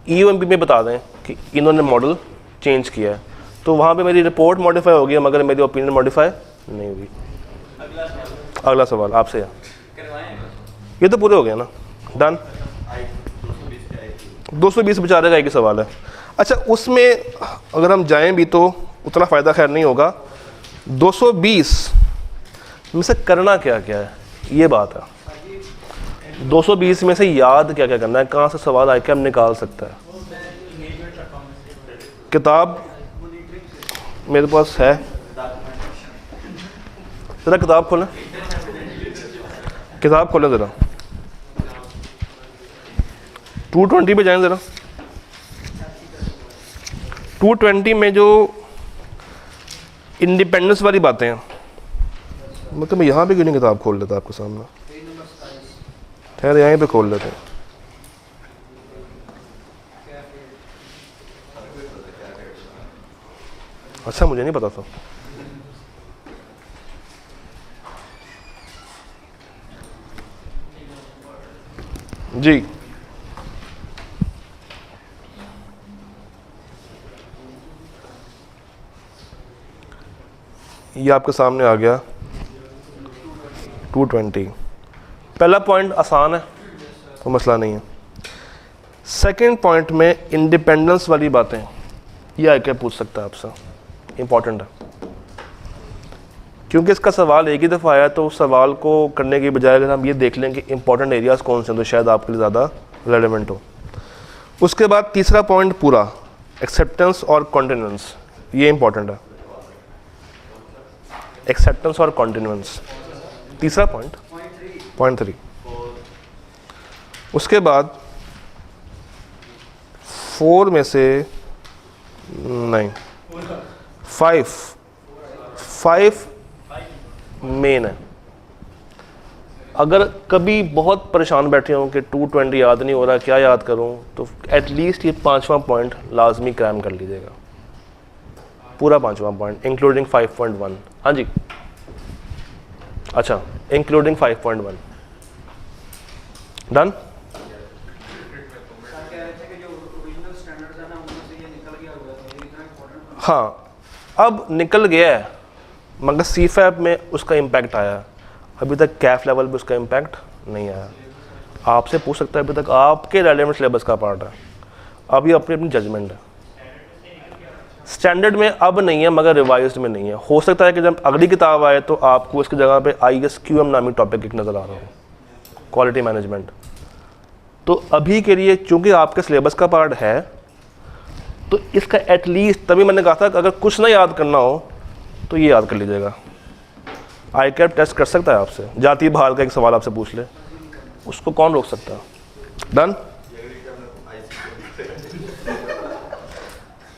EOMP में बता दें कि इन्होंने मॉडल चेंज किया है, तो वहाँ पे मेरी रिपोर्ट मॉडिफाई होगी मगर मेरी ओपिनियन मॉडिफाई नहीं हुई। अगला सवाल आपसे। ये तो पूरे हो गया ना। डन। 220 बेचारे का एक ही सवाल है। अच्छा, उसमें अगर हम जाएं भी तो उतना फ़ायदा खैर नहीं होगा। 220 में से करना क्या क्या है, ये बात है। 220 में से याद क्या क्या करना है, कहाँ से सवाल आके हम निकाल सकता है। किताब मेरे पास है, ज़रा किताब खोलें, किताब खोलें ज़रा। 220 पे जाएं ज़रा। 220 में जो इंडिपेंडेंस वाली बातें हैं, मतलब मैं यहाँ पे क्यों नहीं किताब खोल लेता आपके सामने, खैर यहीं पे खोल लेते हैं। अच्छा, मुझे नहीं पता था। जी, ये आपके सामने आ गया 220। पहला पॉइंट आसान है, तो मसला नहीं है। सेकंड पॉइंट में इंडिपेंडेंस वाली बातें, ये आके पूछ सकता है आपसे, इम्पॉर्टेंट है। क्योंकि इसका सवाल एक ही दफ़ा आया, तो उस सवाल को करने की बजाय अगर हम ये देख लें कि इंपॉर्टेंट एरियाज़ कौन से हैं, तो शायद आपके लिए ज़्यादा रेलेवेंट हो। उसके बाद तीसरा पॉइंट पूरा एक्सेप्टेंस और कॉन्टिन्यूएंस, ये इंपॉर्टेंट है। एक्सेप्टेंस और कॉन्टिन्यूएंस, तीसरा पॉइंट, पॉइंट 3। उसके बाद 4 में से नहीं, 5 मेन है। अगर कभी बहुत परेशान बैठे हों कि 220 याद नहीं हो रहा, क्या याद करूं, तो एटलीस्ट ये 5वां पॉइंट लाजमी क्रैम कर लीजिएगा, पूरा 5वां पॉइंट इंक्लूडिंग 5.1। हाँ जी, अच्छा, इंक्लूडिंग 5.1 डन। हाँ, अब निकल गया है, मगर CFAP में उसका इम्पैक्ट आया, अभी तक कैफ लेवल पे उसका इम्पैक्ट नहीं आया। आपसे पूछ सकता है, अभी तक आपके रेलेवेंट सिलेबस का पार्ट है, अभी अपनी अपनी जजमेंट है। स्टैंडर्ड में अब नहीं है, मगर रिवाइज्ड में नहीं है। हो सकता है कि जब अगली किताब आए तो आपको इसकी जगह पे ISQM नामी टॉपिक एक नज़र आ रहा हो, क्वालिटी मैनेजमेंट। तो अभी के लिए चूँकि आपके सिलेबस का पार्ट है, तो इसका एटलीस्ट, तभी मैंने कहा था कि अगर कुछ ना याद करना हो तो ये याद कर लीजिएगा। ICAP टेस्ट कर सकता है आपसे, जाति बहाल का एक सवाल आपसे पूछ ले, उसको कौन रोक सकता है। Done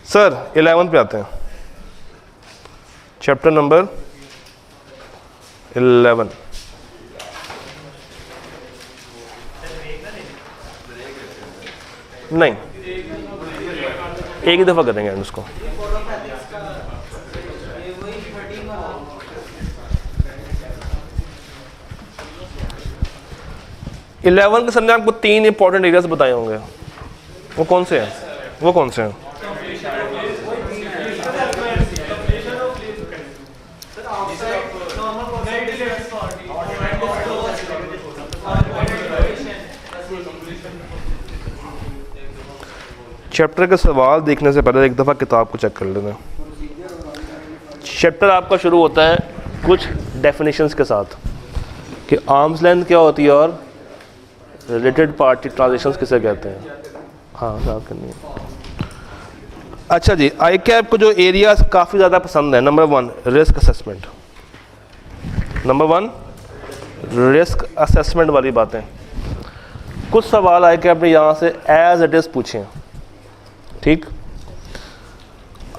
sir. 11 पे आते हैं, चैप्टर नंबर 11। नहीं, एक ही दफ़ा करेंगे उसको। इलेवन के सर ने आपको 3 इंपॉर्टेंट एरियाज बताए होंगे, वो कौन से हैं? वो कौन से हैं? चैप्टर के सवाल देखने से पहले एक दफ़ा किताब को चेक कर लेना। चैप्टर आपका शुरू होता है कुछ डेफिनेशंस के साथ कि आर्म्स लेंथ क्या होती है और रिलेटेड पार्टी ट्रांजिशंस किसे कहते हैं। हाँ, याद करनी है। अच्छा जी, ICAP को जो एरियाज काफ़ी ज़्यादा पसंद है, number 1 risk assessment. Number 1 risk assessment वाली बातें। कुछ सवाल ICAP ने यहाँ से एज इट इज़ पूछे हैं, ठीक।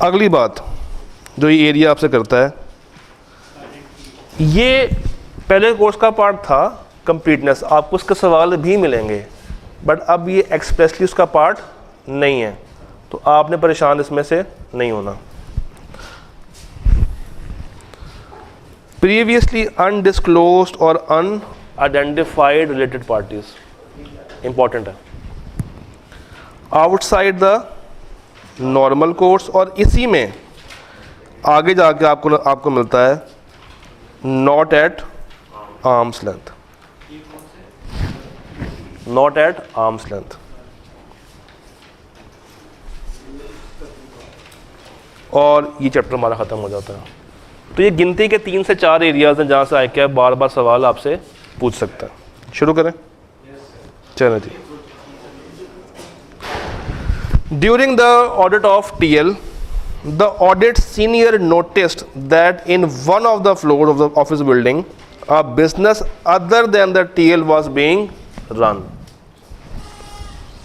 अगली बात जो ये एरिया आपसे करता है, ये पहले कोर्स का पार्ट था कंप्लीटनेस, आपको उसके सवाल भी मिलेंगे, बट अब ये एक्सप्रेसली उसका पार्ट नहीं है, तो आपने परेशान इसमें से नहीं होना। प्रीवियसली अनडिस्क्लोज्ड और अनआइडेंटिफाइड रिलेटेड पार्टीज इंपॉर्टेंट है। आउटसाइड द नॉर्मल कोर्स, और इसी में आगे जाके आपको मिलता है not at arms length, not at arms length. और ये चैप्टर हमारा ख़त्म हो जाता है। तो ये गिनती के 3 से 4 एरियाज़ हैं जहाँ से ICAP बार बार सवाल आपसे पूछ सकता है। शुरू करें, चलो जी। During the audit of TL, the audit senior noticed that in one of the floors of the office building, a business other than the TL was being run.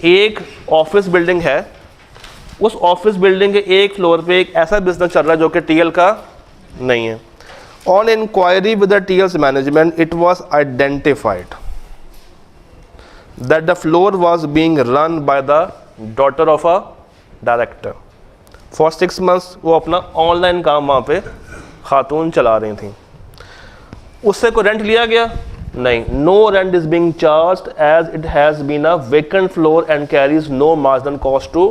एक ऑफिस बिल्डिंग है, उस ऑफिस बिल्डिंग के एक फ्लोर पे एक ऐसा बिजनेस चल रहा है जो कि TL का नहीं है। On inquiry with the TL's management, it was identified that the floor was being run by the daughter of a director. For 6 months वो अपना ऑनलाइन काम वहाँ पे खातून चला रही थी। उससे कोई रेंट लिया गया? नहीं। No rent is being charged as it has been a vacant floor and carries no marginal cost to.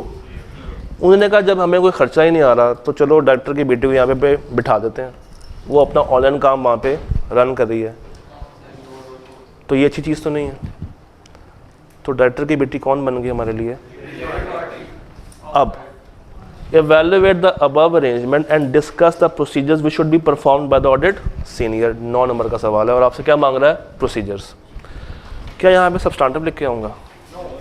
उन्होंने कहा जब हमें कोई खर्चा ही नहीं आ रहा तो चलो डायरेक्टर की बेटी को यहाँ पे बिठा देते हैं, वो अपना ऑनलाइन काम वहाँ पे रन कर रही है। तो ये अच्छी चीज़ तो नहीं है। तो डायरेक्टर की बेटी कौन बन गई हमारे लिए? अब evaluate the above arrangement and discuss the procedures which should be performed by the audit senior। 9 number का सवाल है और आपसे क्या मांग रहा है? प्रोसीजर्स। क्या यहाँ पे सब्सटेंटिव लिख के आऊँगा?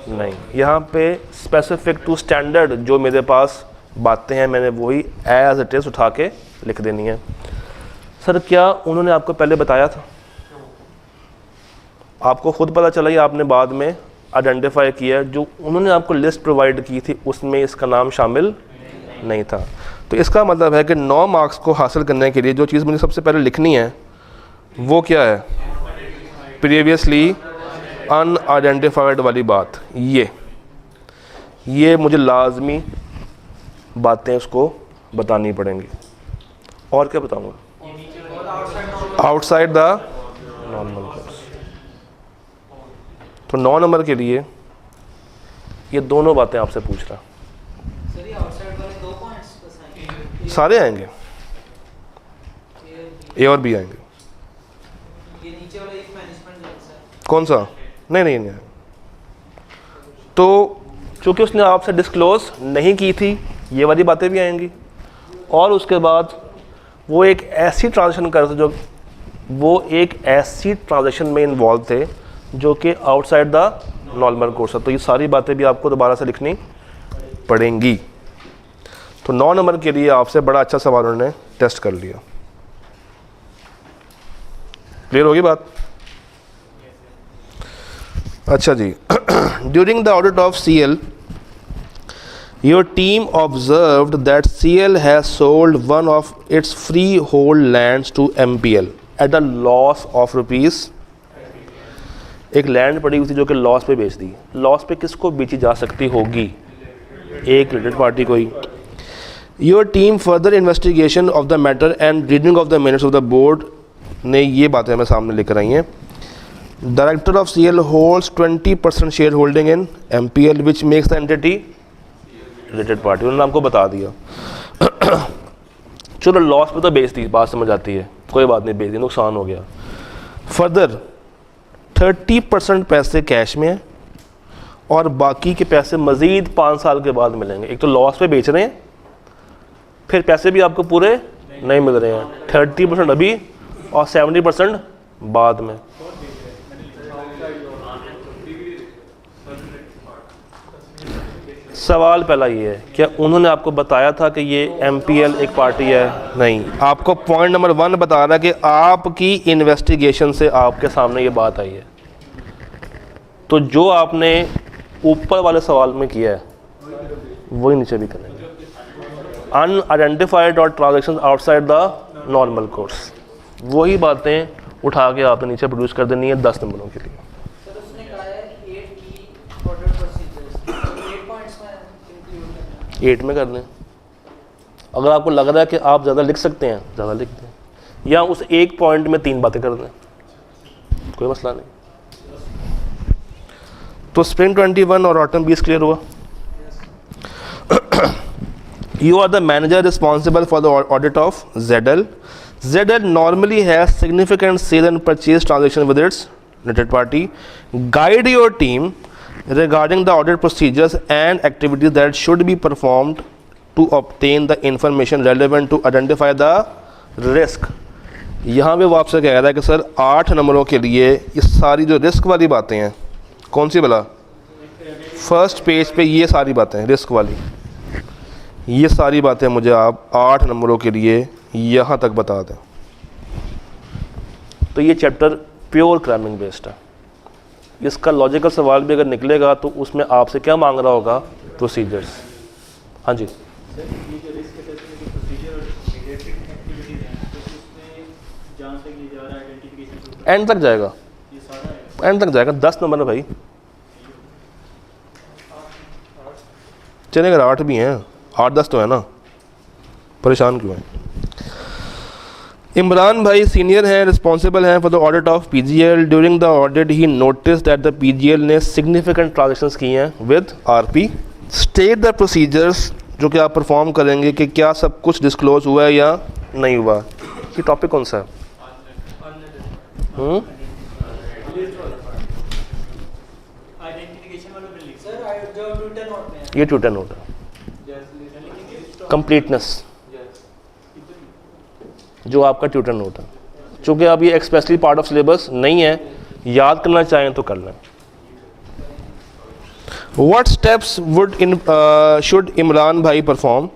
नहीं, यहाँ पे स्पेसिफिक टू स्टैंडर्ड जो मेरे पास बातें हैं मैंने वही एज इट इज़ उठा के लिख देनी है। सर क्या उन्होंने आपको पहले बताया था? आपको खुद पता चला या आपने बाद में आइडेंटिफाई किया? जो उन्होंने आपको लिस्ट प्रोवाइड की थी उसमें इसका नाम शामिल नहीं था। तो इसका मतलब है कि 9 मार्क्स को हासिल करने के लिए जो चीज़ मुझे सबसे पहले लिखनी है वो क्या है? प्रीवियसली अनआइडेंटिफाइड वाली बात। ये मुझे लाजमी बातें उसको बतानी पड़ेंगी। और क्या बताऊंगा? Outside the normal course. तो 9 नंबर के लिए ये दोनों बातें आपसे पूछ रहा। सारे आएंगे, ए और बी आएंगे। ये नीचे वाला इफ मैनेजमेंट कौन सा? नहीं। तो चूंकि उसने आपसे डिस्क्लोज नहीं की थी ये वाली बातें भी आएंगी। और उसके बाद वो एक ऐसी ट्रांजेक्शन में इन्वॉल्व थे जो कि आउटसाइड द नॉर्मल कोर्स है। तो ये सारी बातें भी आपको दोबारा से लिखनी पड़ेंगी। तो 9 नंबर के लिए आपसे बड़ा अच्छा सवाल उन्होंने टेस्ट कर लिया। क्लियर होगी बात? अच्छा जी। During the audit of CL, your team observed that CL has sold one of its free hold lands to MPL at a loss of rupees. एक लैंड पड़ी हुई थी जो कि लॉस पे बेच दी। लॉस पे किसको बेची जा सकती होगी? एक रिलेटेड पार्टी को ही। Your team further investigation of the matter and reading of the minutes of the board ने ये बातें हमें सामने लेकर आई हैं। Director of CL holds 20% share holding in MPL which makes the entity related party. उन्होंने आपको बता दिया। चलो लॉस पे तो बेच दी, बात समझ आती है, कोई बात नहीं, बेच दी, नुकसान हो गया। फर्दर 30% पैसे कैश में है और बाकी के पैसे मज़ीद 5 साल के बाद मिलेंगे। एक तो लॉस पे बेच रहे हैं, फिर पैसे भी आपको पूरे नहीं मिल रहे हैं। 30% अभी और 70% बाद में। सवाल पहला ये है, क्या उन्होंने आपको बताया था कि ये MPL एक पार्टी है? नहीं। आपको पॉइंट नंबर 1 बता रहा है कि आपकी इन्वेस्टिगेशन से आपके सामने ये बात आई है। तो जो आपने ऊपर वाले सवाल में किया है वही नीचे भी करेंगे। अनआइडेंटिफाइड और transaction outside the normal course, वही बातें उठा के आपने नीचे प्रोड्यूस कर देनी है 10 नंबरों के लिए। सर उसने कहा है 8 की ऑर्डर प्रोसीजर्स, 8 पॉइंट्स में इंक्लूड करना है। 8 में कर लें। अगर आपको लग रहा है कि आप ज़्यादा लिख सकते हैं ज़्यादा लिख दें, या उस एक पॉइंट में 3 बातें कर दें, कोई मसला नहीं। तो स्प्रिंग 21 और ऑटम 20 क्लियर हुआ। You are the manager responsible for the audit of ZL. ZL normally has significant sale and purchase transaction with its related party. Guide your team regarding the audit procedures and activities that should be performed to obtain the information relevant to identify the risk. यहाँ पे वो आपसे कह रहा है कि सर 8 नंबरों के लिए ये सारी जो रिस्क वाली बातें हैं, कौन सी भला, फर्स्ट पेज पे ये सारी बातें रिस्क वाली, ये सारी बातें मुझे आप 8 नंबरों के लिए यहाँ तक बता दें। तो ये चैप्टर प्योर क्रैमिंग बेस्ड है। इसका लॉजिकल सवाल भी अगर निकलेगा तो उसमें आपसे क्या मांग रहा होगा, प्रोसीजर्स। हाँ जी, एंड तक जाएगा, एंड तक जाएगा। 10 नंबर है भाई, चलेगा 8 भी हैं, 8-10 तो है ना, परेशान क्यों है। इमरान भाई सीनियर हैं, रिस्पॉन्सिबल हैं for the audit of PGL. During the audit he notice that the PGL ने सिग्निफिकेंट ट्रांजेक्शंस की हैं with RP. State the procedures जो कि आप परफॉर्म करेंगे कि क्या सब कुछ डिस्क्लोज हुआ है या नहीं हुआ। ये टॉपिक कौन सा है? ये ट्विटर नोट है, कंप्लीटनेस जो आपका ट्यूटर नोट है। चूँकि अब ये एक्सप्रेसली पार्ट ऑफ सिलेबस नहीं है, याद करना चाहें तो कर लें। What steps would should Imran भाई परफॉर्म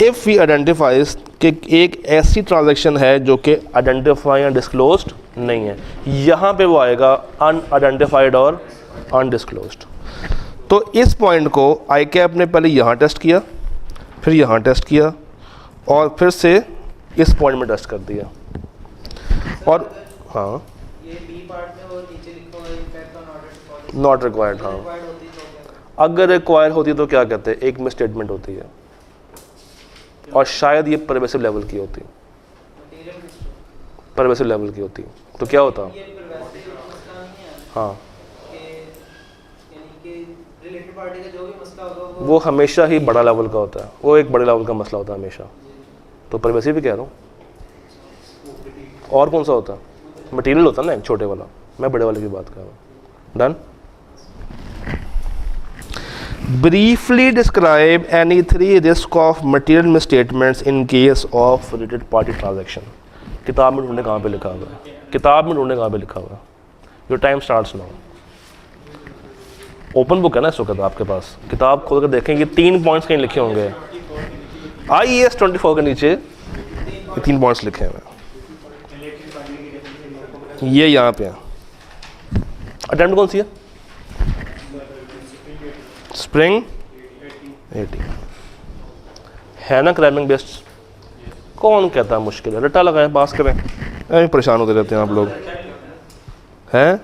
इफ़ ही आइडेंटिफाइज कि एक ऐसी ट्रांजैक्शन है जो कि आइडेंटिफाई या डिस्क्लोज्ड नहीं है। यहाँ पे वो आएगा अनआइडेंटिफाइड और अनडिस्क्लोज्ड। तो इस पॉइंट को ICAP ने पहले यहाँ टेस्ट किया, फिर यहाँ टेस्ट किया और फिर से इस पॉइंट में टेस्ट कर दिया। और हाँ, ये बी पार्ट में वो नीचे लिखा हुआ है impact on audit policy not required. हाँ, रिक्वायर्ड होती तो क्या? अगर रिक्वायर होती तो क्या कहते हैं, एक मिसस्टेटमेंट होती है और शायद ये परवेसिव लेवल की होती, मटेरियल मिस्टेक परवेसिव लेवल की होती तो क्या होता। ये परवेसिव मसला नहीं है हाँ, कि यानी कि रिलेटेड पार्टी का जो भी मसला होगा वो हमेशा ही बड़ा लेवल का होता है, वो एक बड़े लेवल का मसला होता है हमेशा। तो परवेसिव भी कह रहा हूँ। और कौन सा होता है? मटेरियल होता है ना एक छोटे वाला, मैं बड़े वाले की बात कर रहा हूँ। Done. Briefly describe any 3 risk of material misstatements in case of related party transaction. किताब में ढूंढने कहाँ पे लिखा हुआ है, किताब में ढूंढने कहाँ पे लिखा हुआ है। Your time starts now. Open book है ना इस वक्त आपके पास, किताब खोल कर देखें, ये 3 पॉइंट्स कहीं लिखे होंगे। IAS 24 के नीचे ये 3 पॉइंट्स लिखे हुए हैं, ये यहाँ पे है। अटेम्प्ट कौन सी है? स्प्रिंग 80 है ना, क्रैमिंग बेस्ड। कौन कहता है मुश्किल है? रट्टा लगाएं, पास करें। परेशान होते रहते हैं आप लोग, हैं?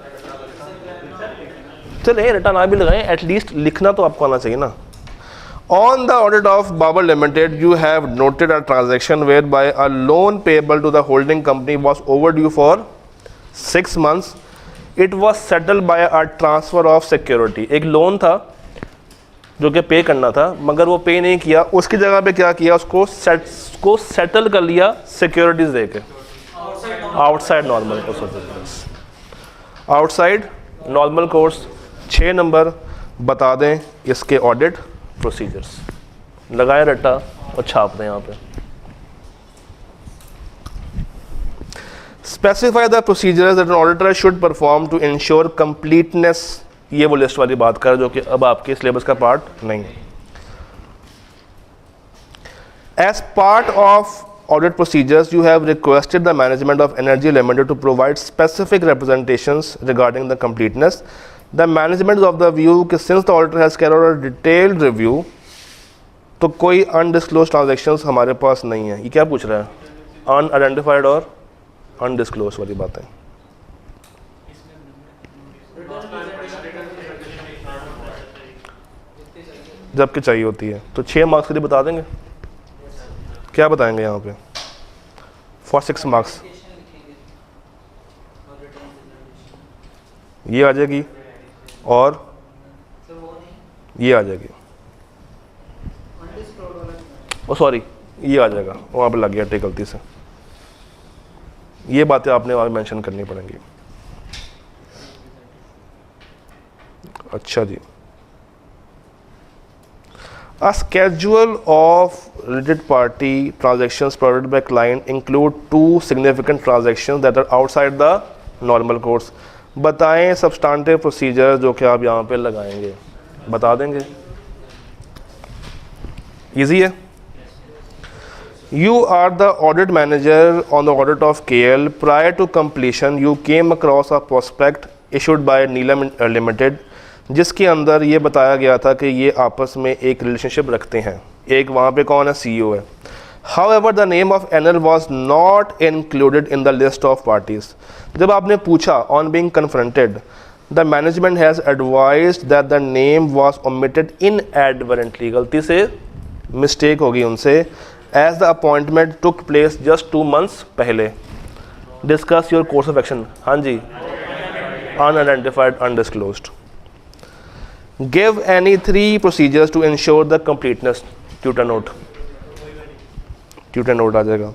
चले रट्टा ना भी लगाएं, एटलीस्ट लिखना तो आपको आना चाहिए ना। On the audit of Babur Limited, you have noted a transaction whereby a loan payable to the holding company was overdue for 6 months. It was settled by a transfer of security. एक लोन था जो कि पे करना था, मगर वो पे नहीं किया। उसकी जगह पे क्या किया, उसको सेटल कर लिया सिक्योरिटीज दे के। Outside normal course, outside normal course. 6 number बता दें इसके ऑडिट प्रोसीजर्स। लगाए रट्टा और छाप दें यहाँ पे। Specify the procedures that an auditor should perform to ensure completeness. ये वो लिस्ट वाली बात कर जो कि अब आपके सिलेबस का पार्ट नहीं है। As part of audit procedures, you have requested the management of Energy Limited to provide specific representations regarding the completeness. The management is of the view कि since the auditor has carried out a detailed review, तो कोई undisclosed transactions हमारे पास नहीं है। ये क्या पूछ रहा है? Unidentified और undisclosed वाली बातें। जबकि चाहिए होती है तो 6 मार्क्स के लिए बता देंगे। क्या बताएंगे यहाँ पे? फॉर 6 मार्क्स ये आ जाएगी और ये आ जाएगी। ओ सॉरी, ये आ जाएगा, वहाँ पे लग गया टिक गलती से। ये बातें आपने वहाँ मेंशन करनी पड़ेंगी। अच्छा जी, A schedule of related party transactions provided by client include two significant transactions that are outside the normal course. बताएं substantive procedure जो कि आप यहाँ पे लगाएंगे, बता देंगे? Easy है? You are the audit manager on the audit of KL. Prior to completion, you came across a prospect issued by Neelam Limited, जिसके अंदर ये बताया गया था कि ये आपस में एक रिलेशनशिप रखते हैं. एक वहाँ पे कौन है? CEO है. However, the name of NL was not included in the list of parties. जब आपने पूछा, on being confronted, the management has advised that the name was omitted inadvertently. गलती से मिस्टेक होगी उनसे. As the appointment took place just 2 months पहले. Discuss your course of action. हाँ जी. Unidentified, undisclosed. Give any 3 procedures to ensure the completeness. Tutor note. Tutor note आ जाएगा.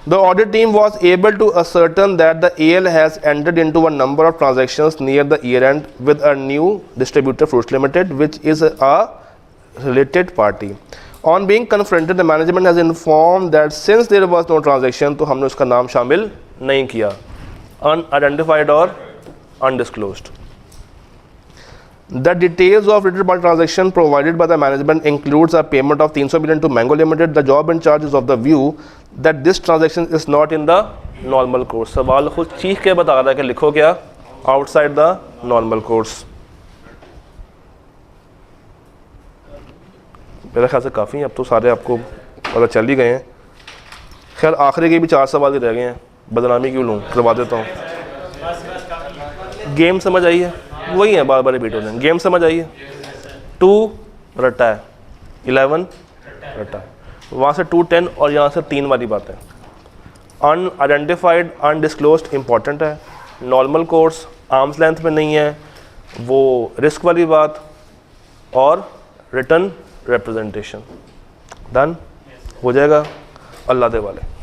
The audit team was able to ascertain that the AL has entered into a number of transactions near the year end with a new distributor, Fruits Limited, which is a related party. On being confronted, the management has informed that since there was no transaction, तो हमने उसका नाम शामिल नहीं किया. Unidentified or undisclosed. The details of related party transaction provided by the management includes a payment of 300 million to Mango Limited. The job in charge is of the view that this transaction is not in the normal course. सवाल खुद चीख के बता रहा है कि लिखो क्या? Outside the normal course. मेरे ख्याल से काफ़ी हैं, अब तो सारे आपको पता चल ही गए हैं. खैर आखिरी के भी 4 सवाल ही रह गए हैं, बदनामी क्यों लूँ, करवा देता हूँ. गेम समझ आई है? वही है, बार बार रिपीट हो जाएंगे. गेम समझ आई है? 2 रट्टा है, 11 रट्टा है, वहाँ से 2 10 और यहाँ से 3 वाली बात है. अनआइडेंटिफाइड अनडिस्क्लोज्ड इंपॉर्टेंट है. नॉर्मल कोर्स आर्म्स लेंथ में नहीं है, वो रिस्क वाली बात, और रिटर्न रिप्रेजेंटेशन. डन हो जाएगा. अल्लाह दे वाले.